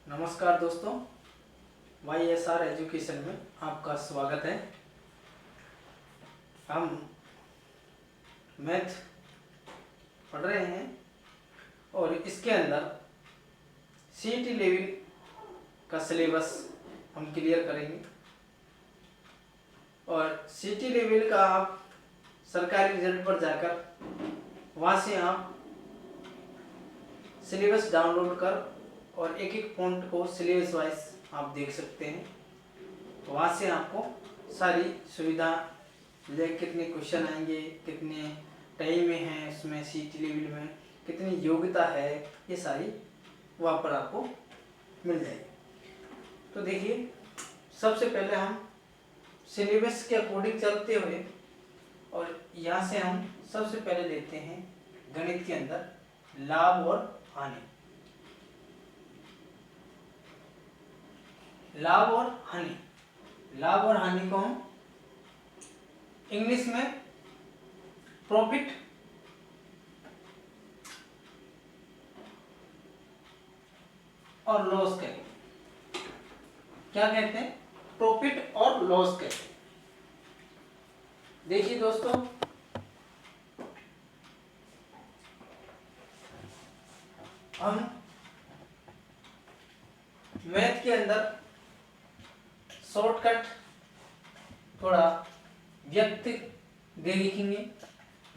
नमस्कार दोस्तों, YSR education में आपका स्वागत है। हम मैथ पढ़ रहे हैं और इसके अंदर CET लेवल का सिलेबस हम क्लियर करेंगे। और CET लेवल का आप सरकारी रिजल्ट पर जाकर वहाँ से आप सिलेबस डाउनलोड कर और एक एक पॉइंट को सिलेबस वाइज आप देख सकते हैं। वहाँ से आपको सारी सुविधा कितने क्वेश्चन आएंगे, कितने टाइम में हैं, उसमें CET लेवल में कितनी योग्यता है, ये सारी वहाँ पर आपको मिल जाएगी। तो देखिए, सबसे पहले हम सिलेबस के अकॉर्डिंग चलते हुए और यहाँ से हम सबसे पहले लेते हैं गणित के अंदर लाभ और हानि। लाभ और हानि, लाभ और हानि को हम इंग्लिश में प्रॉफिट और लॉस कहते हैं। क्या कहते हैं? प्रॉफिट और लॉस कहते हैं। देखिए दोस्तों, हम मैथ के अंदर शॉर्टकट थोड़ा व्यक्त दे लिखेंगे।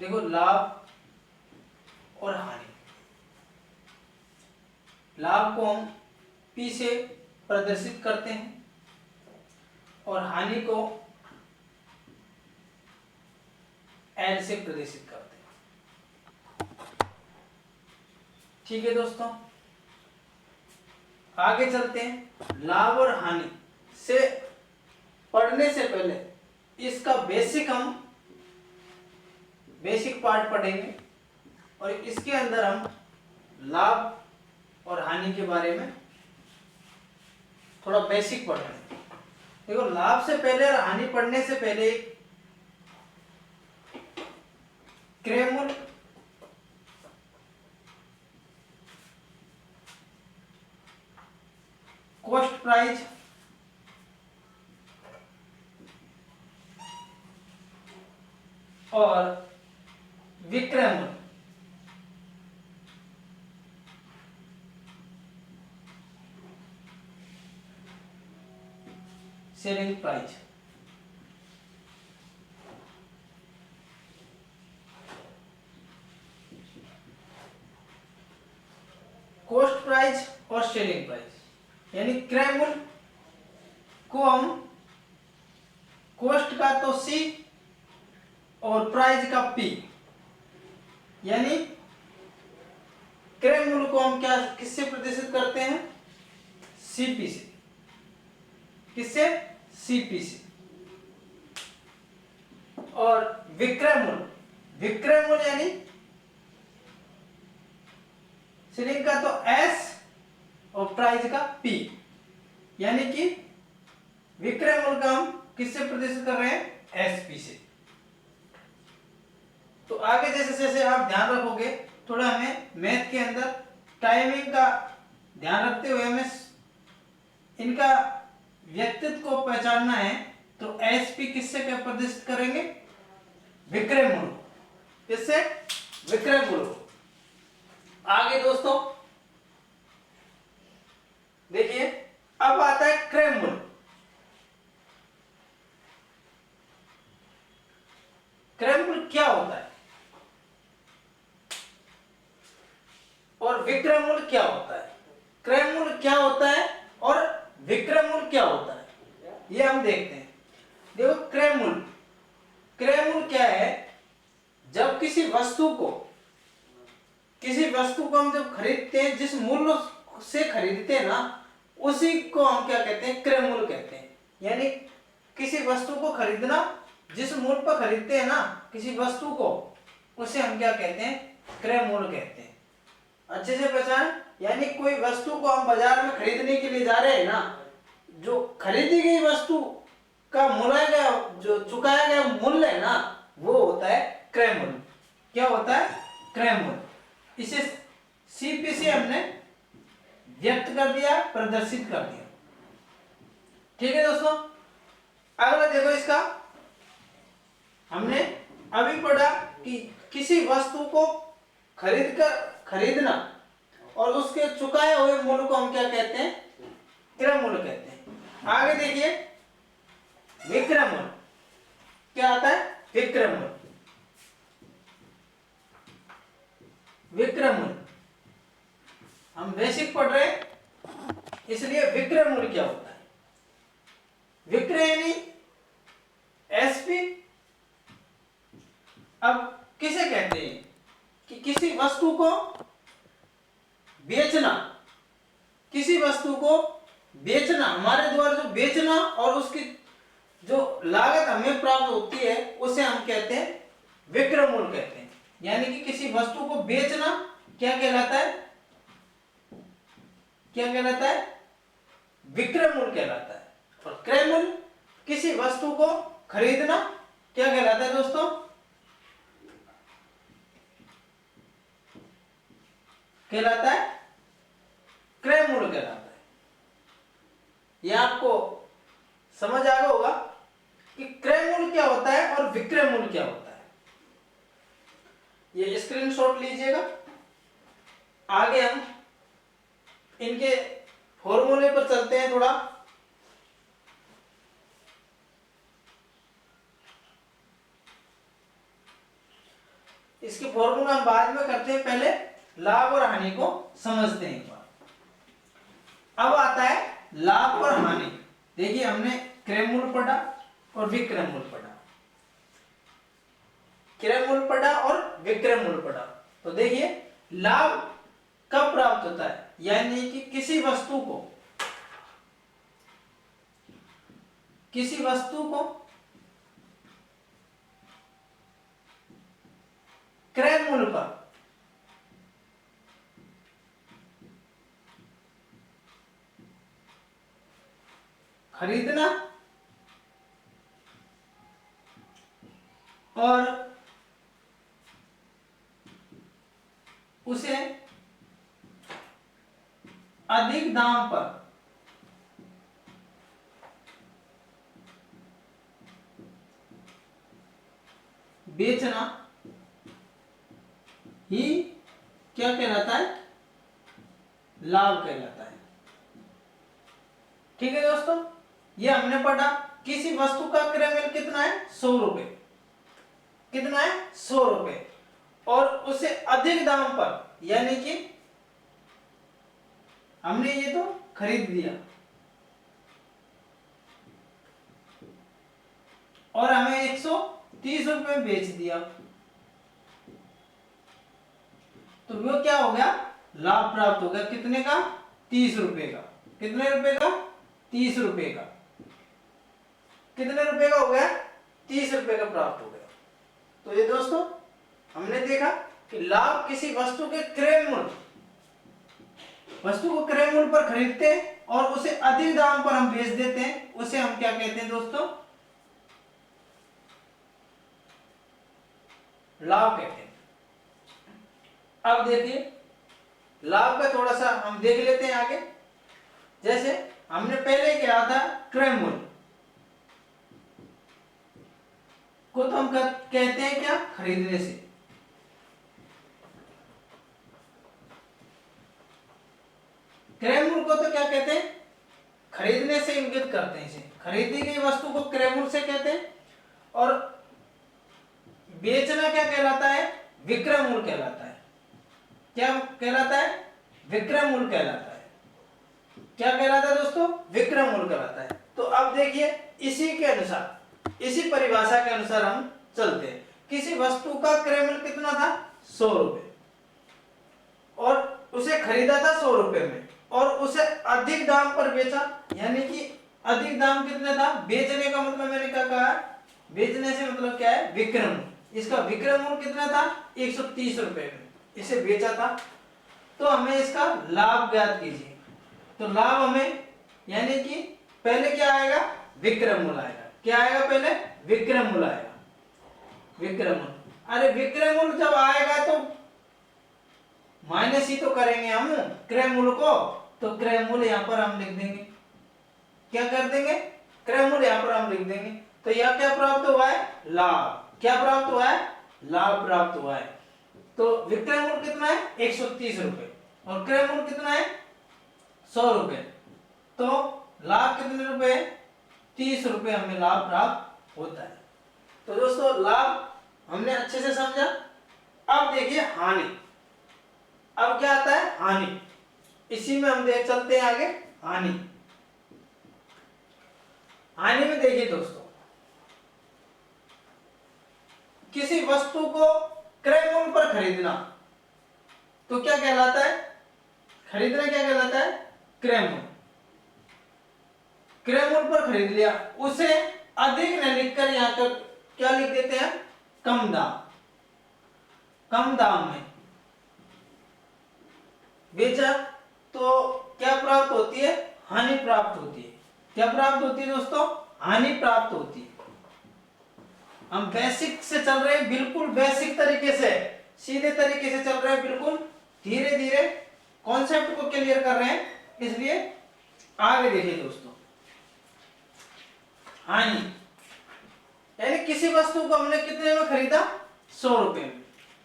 देखो, लाभ और हानि। लाभ को हम P से प्रदर्शित करते हैं और हानि को L से प्रदर्शित करते हैं। ठीक है दोस्तों, आगे चलते हैं। लाभ और हानि से पढ़ने से पहले इसका बेसिक पार्ट पढ़ेंगे और इसके अंदर हम लाभ और हानि के बारे में थोड़ा बेसिक पढ़ेंगे। देखो, लाभ से पहले और हानि पढ़ने से पहले क्रैमर कॉस्ट प्राइस और विक्रय मूल्य सेलिंग प्राइस। कॉस्ट प्राइस और सेलिंग प्राइस यानी क्रय मूल्य को हम कॉस्ट का तो C और प्राइस का P, यानी क्रय मूल्य को हम किससे प्रदर्शित करते हैं? CP से। किससे? CP से। और विक्रय मूल्य यानी सेलिंग का तो S और प्राइस का P, यानी कि विक्रय मूल्य का हम किससे प्रदर्शित कर रहे हैं? SP से। तो आगे जैसे जैसे आप ध्यान रखोगे, थोड़ा हमें मैथ के अंदर टाइमिंग का ध्यान रखते हुए हमें इनका व्यक्तित्व को पहचानना है। तो SP किससे क्या प्रदर्शित करेंगे? विक्रय मूल्य। किससे? विक्रय मूल्य। आगे दोस्तों देखिए, अब आता है क्रय मूल्य। क्रय मूल्य क्या होता है और विक्रय मूल्य क्या होता है? क्रय मूल्य क्या होता है और विक्रय मूल्य क्या होता है, ये हम देखते हैं। देखो, क्रय मूल्य क्या है? जब किसी वस्तु को हम जब खरीदते हैं, जिस मूल्य से खरीदते हैं ना, उसी को हम क्या कहते हैं? क्रय मूल्य कहते हैं। यानी किसी वस्तु को खरीदना, जिस मूल्य पर खरीदते हैं ना किसी वस्तु को, उसे हम क्या कहते हैं? क्रय मूल्य कहते हैं। अच्छे से पहचान। यानी कोई वस्तु को हम बाजार में खरीदने के लिए जा रहे हैं ना, जो खरीदी गई वस्तु का मूल्य, जो चुकाया गया मूल्य है ना, वो होता है क्रय मूल्य। क्या होता है? क्रय मूल्य। इसे CP से हमने व्यक्त कर दिया, प्रदर्शित कर दिया। ठीक है दोस्तों, अगला देखो इसका, हमने अभी पढ़ा कि किसी वस्तु को खरीदना और उसके चुकाए हुए मूल्य को हम क्या कहते हैं, क्रय मूल्य कहते हैं। आगे देखिए विक्रय मूल्य क्या आता है, विक्रय मूल्य। विक्रय मूल्य हम बेसिक पढ़ रहे हैं, इसलिए विक्रय मूल्य क्या होता है। विक्रय यानी एसपी। अब किसे कहते हैं कि किसी वस्तु को बेचना, किसी वस्तु को बेचना, हमारे द्वारा जो बेचना और उसकी जो लागत हमें प्राप्त होती है उसे हम कहते हैं विक्रय मूल्य कहते हैं। यानी कि किसी वस्तु को बेचना क्या कहलाता है, क्या कहलाता है, विक्रय मूल्य कहलाता है। और क्रय मूल्य किसी वस्तु को खरीदना क्या कहलाता है दोस्तों, कहलाता है क्रय मूल्य कहलाता है। यह आपको समझ आ गया होगा कि क्रय मूल्य क्या होता है और विक्रय मूल्य क्या होता है। ये स्क्रीनशॉट लीजिएगा। आगे हम इनके फॉर्मूले पर चलते हैं थोड़ा। इसके फॉर्मूला हम बाद में करते हैं, पहले लाभ और हानि को समझते हैं एक बार। अब आता है लाभ और हानि। देखिए हमने क्रय मूल्य पढ़ा और विक्रय मूल्य पढ़ा, क्रय मूल्य पढ़ा और विक्रय मूल्य पढ़ा। तो देखिए लाभ कब प्राप्त होता है, यानी कि किसी वस्तु को क्रय मूल्य पर खरीदना और उसे अधिक दाम पर बेचना ही क्या कहलाता है, लाभ कहलाता है। ठीक है दोस्तों, ये हमने पढ़ा किसी वस्तु का क्रय मूल्य कितना है, 100 रुपए। कितना है, 100 रुपए, और उसे अधिक दाम पर, यानी कि हमने ये तो खरीद दिया और हमें 130 रुपए में बेच दिया, तो वो क्या हो गया, लाभ प्राप्त हो गया। कितने का, 30 रुपए का। कितने रुपए का, 30 रुपए का। कितने रुपए का हो गया, 30 रुपए का प्राप्त हो गया। तो ये दोस्तों हमने देखा कि लाभ किसी वस्तु के क्रय मूल्य, वस्तु को क्रय मूल्य पर खरीदते हैं और उसे अधिक दाम पर हम बेच देते हैं, उसे हम क्या कहते हैं दोस्तों, लाभ कहते हैं। अब देखिए लाभ का थोड़ा सा हम देख लेते हैं आगे। जैसे हमने पहले किया था क्रय मूल्य को तो हम कहते हैं क्या, खरीदने से। क्रय मूल्य को तो क्या कहते हैं, खरीदने से इंगित करते हैं। इसे खरीदी गई वस्तु को क्रय मूल्य से कहते हैं। और बेचना क्या कहलाता है, विक्रय मूल्य कहलाता है। क्या कहलाता है, विक्रय मूल्य कहलाता है। क्या कहलाता है दोस्तों, विक्रय मूल्य कहलाता है। तो अब देखिए इसी के अनुसार, इसी परिभाषा के अनुसार हम चलते हैं। किसी वस्तु का क्रय मूल्य कितना था, 100 रुपए, और उसे खरीदा था 100 रुपए में और उसे अधिक दाम पर बेचा, यानी कि अधिक दाम कितने था, बेचने का मतलब मैंने क्या कहा, बेचने से मतलब क्या है, विक्रय मूल्य। इसका विक्रय मूल्य कितना था, 130 रुपए में इसे बेचा था। तो हमें इसका लाभ ज्ञात कीजिए। तो लाभ हमें, यानी कि पहले क्या आएगा, विक्रय मूल्य आएगा। क्या आएगा, पहले विक्रय मूल्य आएगा। विक्रय मूल्य, अरे विक्रय मूल्य जब आएगा तो माइनस ही तो करेंगे हम क्रय मूल्य को, तो क्रय मूल्य यहाँ पर हम लिख देंगे। क्या कर देंगे? क्रय मूल्य यहाँ पर हम लिख देंगे। तो यह क्या प्राप्त हुआ है? लाभ। क्या प्राप्त हुआ है? लाभ प्राप्त हुआ है। तो विक्रय मूल्य कितना है? 130 रुपए और क्रय मूल्य कितना है? 100 रुपए। तो लाभ कितने रुपए? 30 रुपए हमें लाभ प्राप्त होता है। तो दोस्तों लाभ हमने अच्छे से समझा। अब देखिए हानि। अब क्या आता है? हानि। इसी में हम देख चलते हैं आगे। हानि। हानि में देखिए दोस्तों, किसी वस्तु को क्रय मूल्य पर खरीदना तो क्या कहलाता है? खरीदना क्या कहलाता है? क्रय मूल्य। क्रय मूल्य पर खरीद लिया, उसे अधिक न लिखकर यहां पर क्या लिख देते हैं? कम दाम। कम दाम में बेचा तो क्या प्राप्त होती है? हानि प्राप्त होती है। क्या प्राप्त होती है दोस्तों? हानि प्राप्त होती है। हम बेसिक से चल रहे हैं, बिल्कुल बेसिक तरीके से, सीधे तरीके से चल रहे हैं, बिल्कुल धीरे धीरे कॉन्सेप्ट को क्लियर कर रहे हैं, इसलिए आगे देखिए दोस्तों। हानि यानी किसी वस्तु को हमने कितने में खरीदा? 100 रुपए में,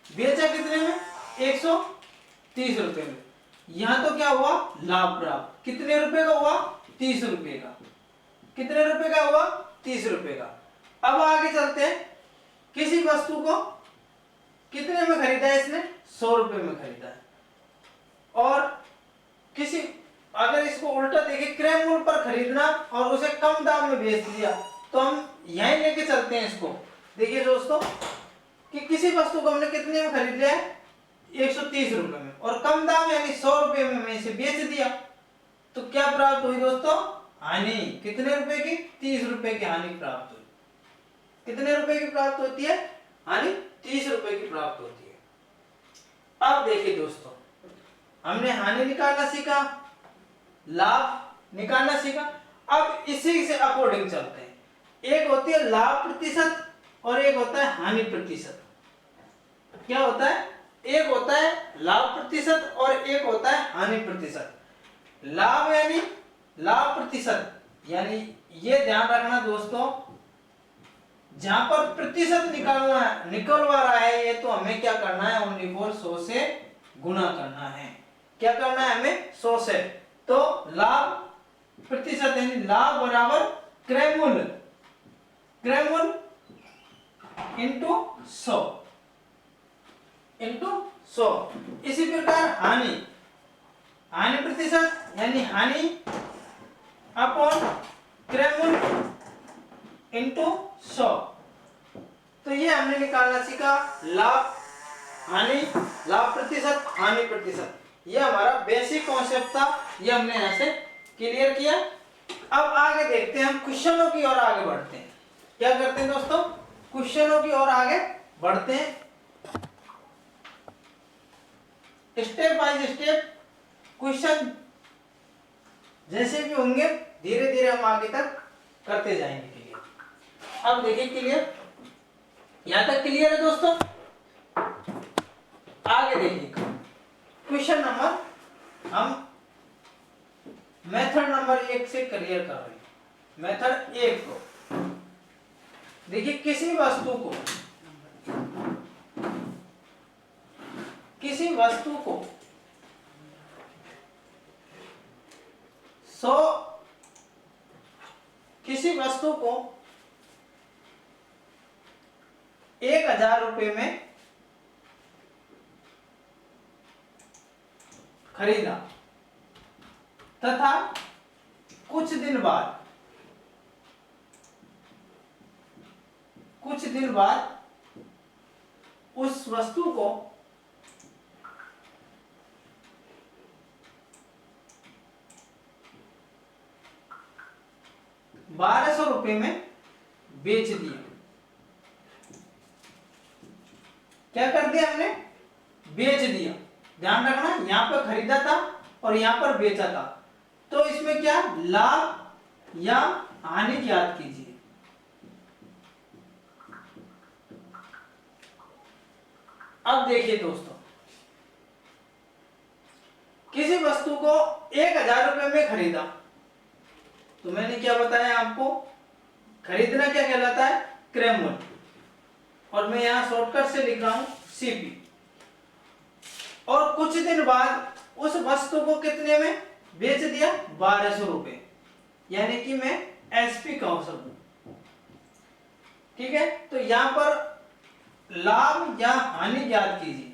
बेचा कितने में? 130 रुपए में। यहां तो क्या हुआ? लाभ प्राप्त। कितने रुपए का हुआ? 30 रुपए का। कितने रुपए का हुआ? 30 रुपए का। अब आगे चलते हैं। किसी वस्तु को कितने में खरीदा है इसने? 100 रुपए में खरीदा है। और किसी, अगर इसको उल्टा देखें, क्रय मूल्य पर खरीदना और उसे कम दाम में बेच दिया, तो हम यहीं लेके चलते हैं इसको। देखिए दोस्तों कि किसी वस्तु को हमने कितने में खरीद लिया है? 130 रुपए में, और कम दाम यानी 100 रुपए में मैं इसे बेच दिया, तो क्या प्राप्त हुई दोस्तों? हानि। कितने रुपए की? 30 रुपए की हानि प्राप्त हुई। कितने रुपए की प्राप्त होती है? हानि 30 रुपए की प्राप्त होती है। अब देखिए दोस्तों, हमने हानि निकालना सीखा, लाभ निकालना सीखा। अब इसी से अकॉर्डिंग चलते हैं। एक होती है लाभ प्रतिशत और एक होता है हानि प्रतिशत। क्या होता है? एक होता है लाभ प्रतिशत और एक होता है हानि प्रतिशत। लाभ यानी लाभ प्रतिशत, यानी ये ध्यान रखना दोस्तों, जहां पर प्रतिशत निकलवा रहा है, ये तो हमें क्या करना है? ओनली फॉर 100 से गुना करना है। क्या करना है हमें? 100 से। तो लाभ प्रतिशत यानी लाभ बराबर क्रय मूल्य, क्रय मूल्य इंटू 100, इंटू 100। इसी प्रकार हानि, हानि प्रतिशत यानी हानि अपॉन क्रय मूल्य इंटू 100। तो ये हमने निकालना सीखा, लाभ हानि, लाभ प्रतिशत, हानि प्रतिशत। ये हमारा बेसिक कॉन्सेप्ट था, ये हमने यहां से क्लियर किया। अब आगे देखते हैं, हम क्वेश्चनों की ओर आगे बढ़ते हैं। क्या करते हैं दोस्तों? क्वेश्चनों की ओर आगे बढ़ते हैं। स्टेप बाय स्टेप क्वेश्चन जैसे भी होंगे, धीरे धीरे हम आगे तक करते जाएंगे क्लियर। अब देखिए क्लियर, यहां तक क्लियर है दोस्तों? आगे देखिए क्वेश्चन नंबर, हम मेथड नंबर 1 से क्लियर कर रहे हैं। मेथड 1 को देखिए, किसी वस्तु को 100, किसी वस्तु को 1000 रुपए में खरीदा तथा कुछ दिन बाद उस वस्तु को 1200 रुपए में बेच दिया। क्या कर दिया हमने? बेच दिया। ध्यान रखना, यहां पर खरीदा था और यहां पर बेचा था, तो इसमें क्या लाभ या हानि ज्ञात कीजिए। अब देखिए दोस्तों, किसी वस्तु को 1000 रुपए में खरीदा, तो मैंने क्या बताया आपको, खरीदना क्या कहलाता है, क्रय मूल्य, और मैं यहाँ शॉर्टकट से लिख रहा हूं सीपी। और कुछ दिन बाद उस वस्तु को कितने में बेच दिया, 1200 रुपए, यानी कि मैं एसपी कह सकूं। ठीक है, तो यहां पर लाभ या हानि ज्ञात कीजिए।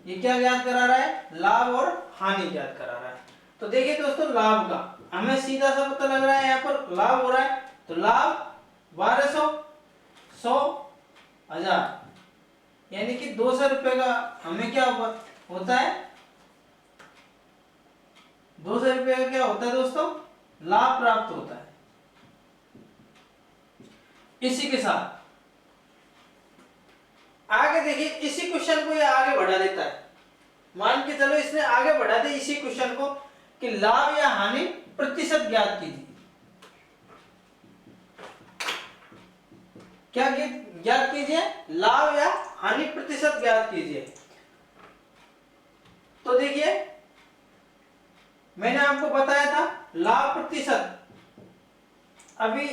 ये क्या ज्ञात करा रहा है, लाभ और हानि ज्ञात करा रहा है। तो देखिए दोस्तों, लाभ का हमें सीधा सा पता लग रहा है, यहाँ पर लाभ हो रहा है, तो लाभ 1200, 100, 1000, यानी कि 200 रुपए का हमें क्या होता है, 200 रुपए का क्या होता है दोस्तों, लाभ प्राप्त होता है। इसी के साथ आगे देखिए, इसी क्वेश्चन को ये आगे बढ़ा देता है। मान के चलो इसने आगे बढ़ा दिया इसी क्वेश्चन को कि लाभ या हानि प्रतिशत ज्ञात कीजिए। क्या ज्ञात कीजिए, लाभ या हानि प्रतिशत ज्ञात कीजिए। तो देखिए, मैंने आपको बताया था लाभ प्रतिशत, अभी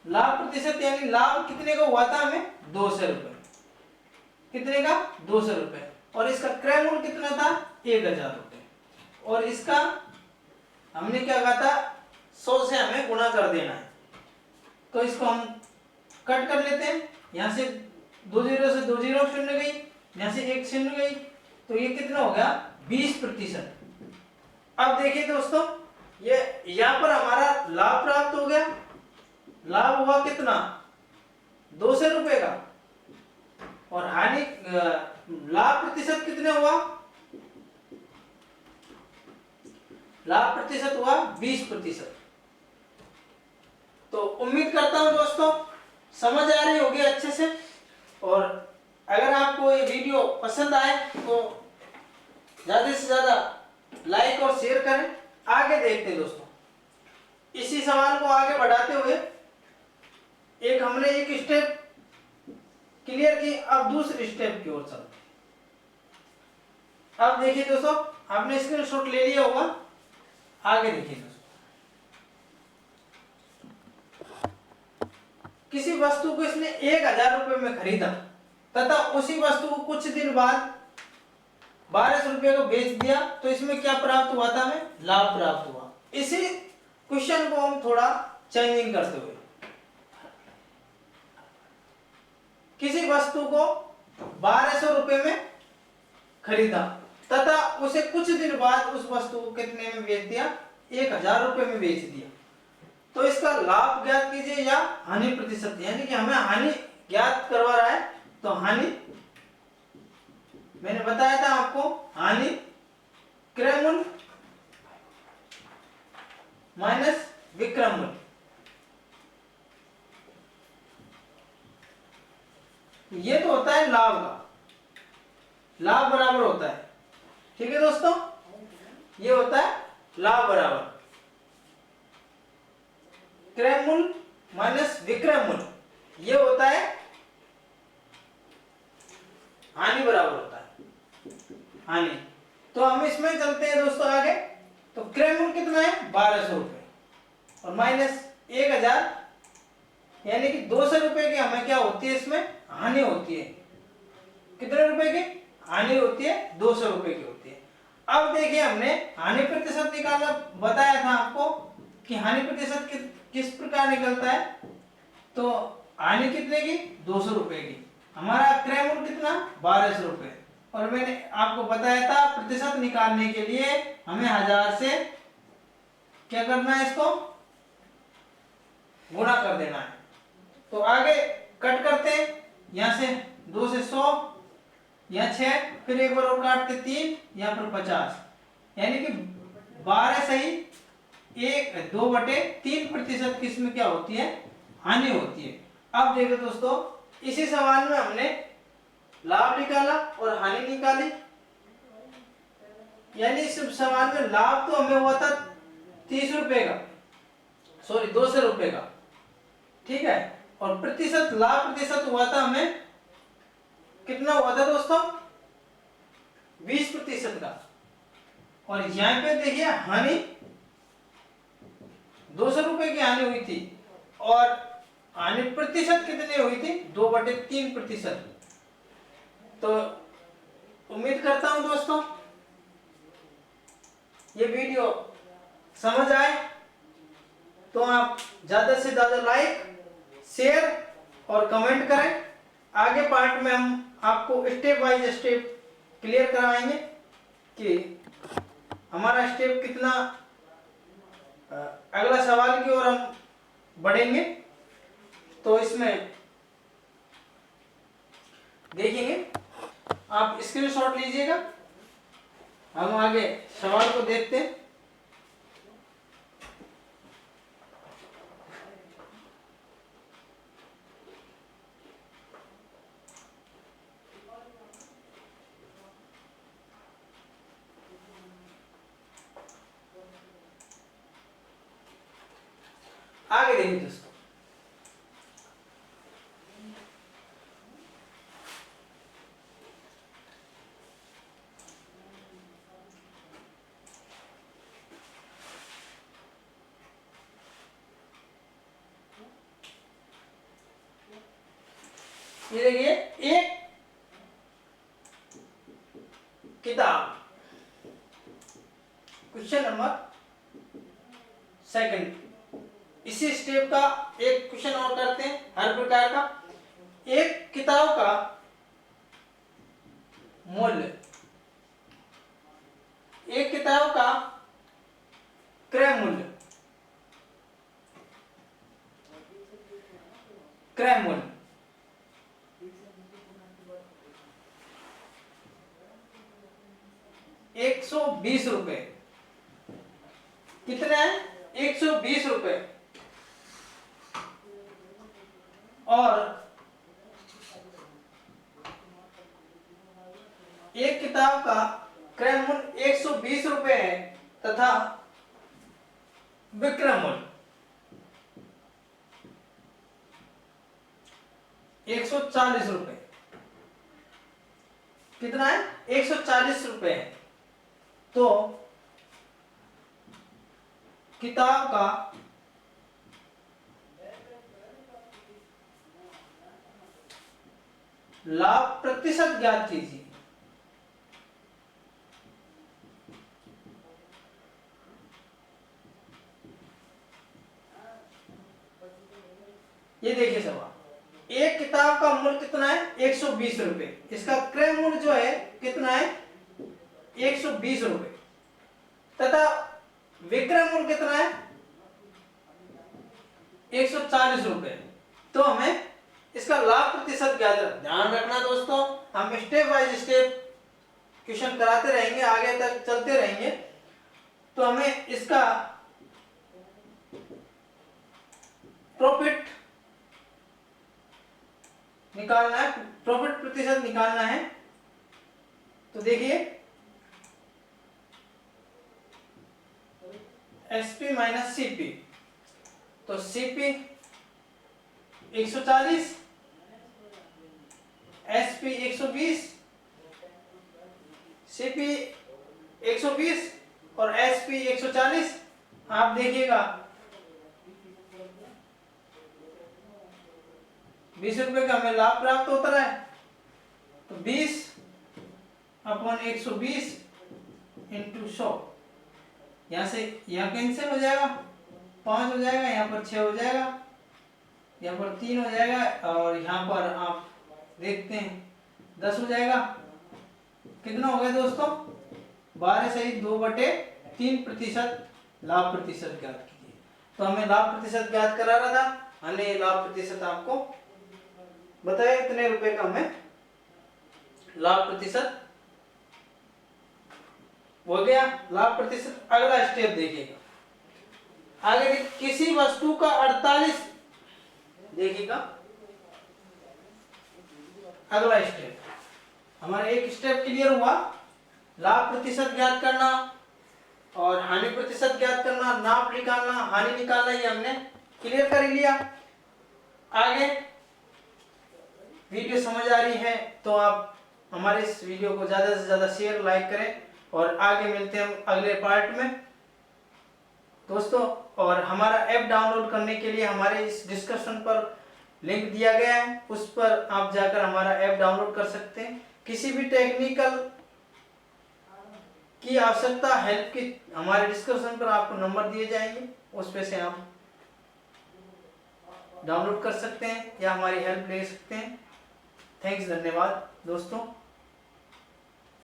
लाभ प्रतिशत यानी लाभ कितने का हुआ था हमें, 200 रुपए, कितने का, 200 रुपए, और इसका क्रय मूल्य कितना था, 1000 रुपए, और इसका हमने क्या कहा था, 100 से हमें गुणा कर देना है। तो इसको हम कट कर लेते हैं, यहां से 2 जीरो से 2 जीरो शून्य गई, यहां से 1 शून्य गई, तो ये कितना हो गया, 20%। अब देखिए दोस्तों, ये यहां पर हमारा लाभ प्राप्त हो गया, लाभ हुआ कितना, 200 रुपए का, और हानि लाभ प्रतिशत कितने हुआ, लाभ प्रतिशत हुआ 20%। तो उम्मीद करता हूं दोस्तों समझ आ रही होगी अच्छे से, और अगर आपको ये वीडियो पसंद आए तो ज्यादा से ज्यादा लाइक और शेयर करें। आगे देखते हैं दोस्तों, इसी सवाल को आगे बढ़ाते हुए एक हमने एक स्टेप क्लियर की, अब दूसरे स्टेप की ओर चलते। अब देखिए दोस्तों, आपने स्क्रीनशॉट ले लिया होगा, आगे देखिए दोस्तों, किसी वस्तु को इसने 1000 रुपए में खरीदा तथा उसी वस्तु को कुछ दिन बाद 1200 रुपए को बेच दिया, तो इसमें क्या प्राप्त हुआ था, हमें लाभ प्राप्त हुआ। इसी क्वेश्चन को हम थोड़ा चेंजिंग करते हुए, किसी वस्तु को 1200 रुपए में खरीदा तथा उसे कुछ दिन बाद उस वस्तु को कितने में बेच दिया, 1000 रुपए में बेच दिया, तो इसका लाभ ज्ञात कीजिए या हानि प्रतिशत, यानी कि हमें हानि ज्ञात करवा रहा है। तो हानि मैंने बताया था आपको, हानि क्रय मूल्य माइनस विक्रय मूल्य, ये तो होता है लाभ का, लाभ बराबर होता है, ठीक है दोस्तों, ये होता है लाभ बराबर क्रय मूल्य माइनस विक्रय मूल्य, ये होता है हानि बराबर होता है हानि। तो हम इसमें चलते हैं दोस्तों आगे। तो क्रय मूल्य कितना है, 1200 रुपए, और माइनस 1000, यानी कि 200 रुपए की हमें क्या होती है, इसमें हानि होती है। कितने रुपए की हानि होती है, 200 रुपए की होती है। अब देखिए, हमने हानि प्रतिशत निकालना बताया था आपको कि हानि प्रतिशत किस प्रकार निकलता है। तो हानि कितने की, 200 रुपए की, हमारा क्रय मूल्य कितना, 1200 रुपए, और मैंने आपको बताया था प्रतिशत निकालने के लिए हमें 1000 से क्या करना है, इसको गुणा कर देना है। तो आगे कट करते हैं, यहां से 2 से 100, यहाँ 6, फिर एक बार और काटते 3, यहाँ पर 50, यानी कि 12 सही 2/3% किसमें क्या होती है, हानि होती है। अब देखो दोस्तों, इसी सवाल में हमने लाभ निकाला और हानि निकाली, यानी इस सवाल में लाभ तो हमें हुआ था 30 रुपए का, सॉरी 200 रुपए का, ठीक है, और प्रतिशत, लाभ प्रतिशत हुआ था हमें कितना हुआ था दोस्तों, 20% का। और यहाँ पे देखिए हानि 200 रुपए की हानि हुई थी और हानि प्रतिशत कितनी हुई थी 2/3%। तो उम्मीद करता हूं दोस्तों ये वीडियो समझ आए, तो आप ज्यादा से ज्यादा लाइक, शेयर और कमेंट करें। आगे पार्ट में हम आपको स्टेप बाय स्टेप क्लियर कराएंगे कि हमारा स्टेप कितना अगला सवाल की ओर हम बढ़ेंगे। तो इसमें देखेंगे, आप स्क्रीनशॉट लीजिएगा। हम आगे सवाल को देखते हैं। आगे देखिए दोस्तों, ये देखिए एक किताब, क्वेश्चन नंबर सेकंड। इसी स्टेप का एक क्वेश्चन और करते हैं हर प्रकार का। एक किताब का मूल्य, एक किताब का क्रय मूल्य, क्रय मूल्य 120 रुपए। कितने हैं? 120 रुपए। और एक किताब का क्रय मूल्य 120 रुपए है तथा विक्रय मूल्य 140 रुपए। कितना है? 140 रुपए है। तो किताब का लाभ प्रतिशत ज्ञात कीजिए। ये देखिए सवाल, एक किताब का मूल्य कितना है? 120 रुपए। इसका क्रय मूल्य जो है कितना है? 120 रुपए तथा विक्रय मूल्य कितना है? 140 रुपए। तो हमें इसका लाभ प्रतिशत ज्ञात रखना। ध्यान रखना दोस्तों, हम स्टेप बाय स्टेप क्वेश्चन कराते रहेंगे, आगे तक चलते रहेंगे। तो हमें इसका प्रॉफिट निकालना है, प्रॉफिट प्रतिशत निकालना है। तो देखिए एसपी माइनस सीपी, तो सीपी 140, एसपी 120, सीपी 120 और एसपी 140। आप देखिएगा 20 रुपए का हमें लाभ प्राप्त होता है। तो 20/120 इंटू 100, यहां से यहां कैंसिल हो जाएगा, 5 हो जाएगा, यहाँ पर 6 हो जाएगा, यहाँ पर 3 हो जाएगा और यहाँ पर आप देखते हैं 10 हो जाएगा। कितना हो गया दोस्तों? 12 सही 2/3% लाभ प्रतिशत ज्ञात कीजिए। तो हमें लाभ प्रतिशत ज्ञात करा रहा था, हमने लाभ प्रतिशत आपको बताया इतने रुपए का हमें लाभ प्रतिशत हो गया। लाभ प्रतिशत अगला स्टेप देखिएगा। आगे किसी वस्तु का 48, देखिएगा अगला स्टेप हमारा एक स्टेप क्लियर हुआ, लाभ प्रतिशत ज्ञात करना और हानि प्रतिशत ज्ञात करना, नाप निकालना, हानि निकालना, ये हमने क्लियर कर लिया। आगे वीडियो समझ आ रही है तो आप हमारे इस वीडियो को ज़्यादा से ज़्यादा शेयर लाइक करें और आगे मिलते हैं हम अगले पार्ट में दोस्तों। और हमारा ऐप डाउनलोड करने के लिए हमारे इस डिस्क्रिप्शन पर लिंक दिया गया है, उस पर आप जाकर हमारा ऐप डाउनलोड कर सकते हैं। किसी भी टेक्निकल की आवश्यकता हेल्प की हमारे डिस्क्रिप्शन पर आपको नंबर दिए जाएंगे, उस पे से आप डाउनलोड कर सकते हैं या हमारी हेल्प ले सकते हैं। थैंक्स, धन्यवाद दोस्तों।